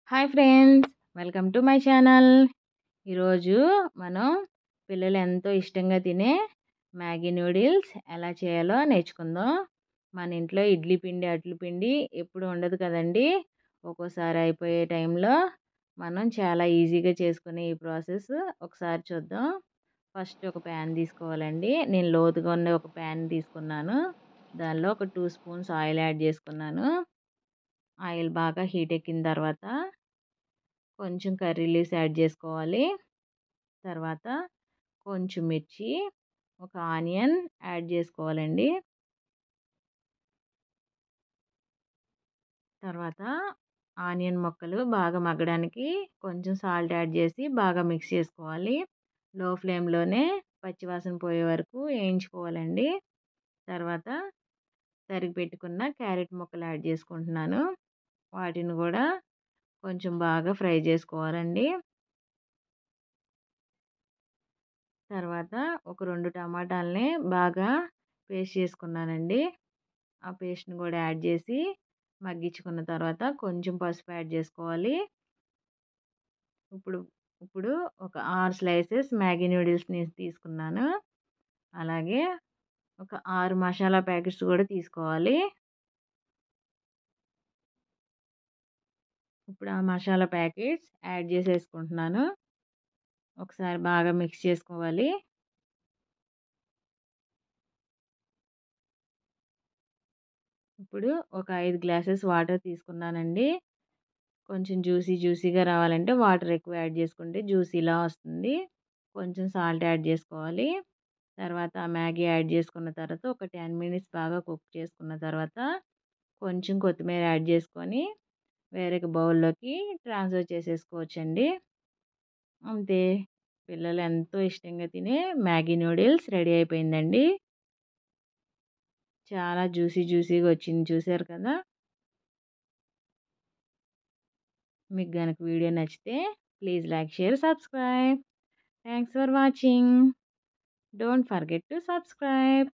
Hi friends, welcome to my channel. ఈరోజు మనం పిల్లలు ఎంతో ఇష్టంగా తినే మ్యాగీ నూడిల్స్ ఎలా చేయాలో నేర్చుకుందాం. మన ఇంట్లో ఇడ్లీ పిండి అట్ల పిండి ఎప్పుడు ఉండదు కదండి. ఒక్కోసారి అయిపోయే టైంలో మనం చాలా ఈజీగా చేసుకునే ఈ ప్రాసెస్ ఒకసారి చూద్దాం. ఫస్ట్ ఒక ప్యాన్ తీసుకోవాలండి. నేను లోతుగా ఉన్న ఒక ప్యాన్ తీసుకున్నాను. దానిలో ఒక 2 స్పూన్స్ ఆయిల్ యాడ్ చేసుకున్నాను. ఆయిల్ బాగా హీట్ ఎక్కిన తర్వాత కొంచెం కర్రీ లీవ్స్ యాడ్ చేసుకోవాలి. తర్వాత కొంచెం మిర్చి, ఒక ఆనియన్ యాడ్ చేసుకోవాలండి. తర్వాత ఆనియన్ ముక్కలు బాగా మగ్గడానికి కొంచెం సాల్ట్ యాడ్ చేసి బాగా మిక్స్ చేసుకోవాలి. లో ఫ్లేమ్‌లోనే పచ్చివాసన పోయే వరకు వేయించుకోవాలండి. తర్వాత తరిగి పెట్టుకున్న క్యారెట్ ముక్కలు యాడ్ చేసుకుంటున్నాను. వాటిని కూడా కొంచెం బాగా ఫ్రై చేసుకోవాలండి. తర్వాత ఒక 2 టమాటాలని బాగా పేస్ట్ చేసుకున్నానండి. ఆ పేస్ట్‌ని కూడా యాడ్ చేసి మగ్గించుకున్న తర్వాత కొంచెం పసుపు యాడ్ చేసుకోవాలి. ఇప్పుడు ఇప్పుడు ఒక 6 స్లైసెస్ మ్యాగీ నూడిల్స్‌ని తీసుకున్నాను. అలాగే ఒక 6 మసాలా ప్యాకెట్స్ కూడా తీసుకోవాలి. ఇప్పుడు ఆ మసాలా ప్యాకెట్స్ యాడ్ చేసేసుకుంటున్నాను. ఒకసారి బాగా మిక్స్ చేసుకోవాలి. ఇప్పుడు ఒక 5 గ్లాసెస్ వాటర్ తీసుకున్నానండి. కొంచెం జ్యూసీగా రావాలంటే వాటర్ ఎక్కువ యాడ్ చేసుకుంటే జ్యూసీలా వస్తుంది. కొంచెం సాల్ట్ యాడ్ చేసుకోవాలి. తర్వాత మ్యాగీ యాడ్ చేసుకున్న తర్వాత ఒక 10 మినిట్స్ బాగా కుక్ చేసుకున్న తర్వాత కొంచెం కొత్తిమీర యాడ్ చేసుకొని వేరొక బౌల్‌లోకి ట్రాన్స్‌ఫర్ చేసేసుకోవచ్చండి. అంతే. పిల్లలు ఎంతో ఇష్టంగా తినే మ్యాగీ నూడిల్స్ రెడీ అయిపోయిందండి. చాలా జ్యూసీగా వచ్చింది చూసారు కదా! మీకు గనక వీడియో నచ్చితే please like, share, subscribe. Thanks for watching. Don't forget to subscribe.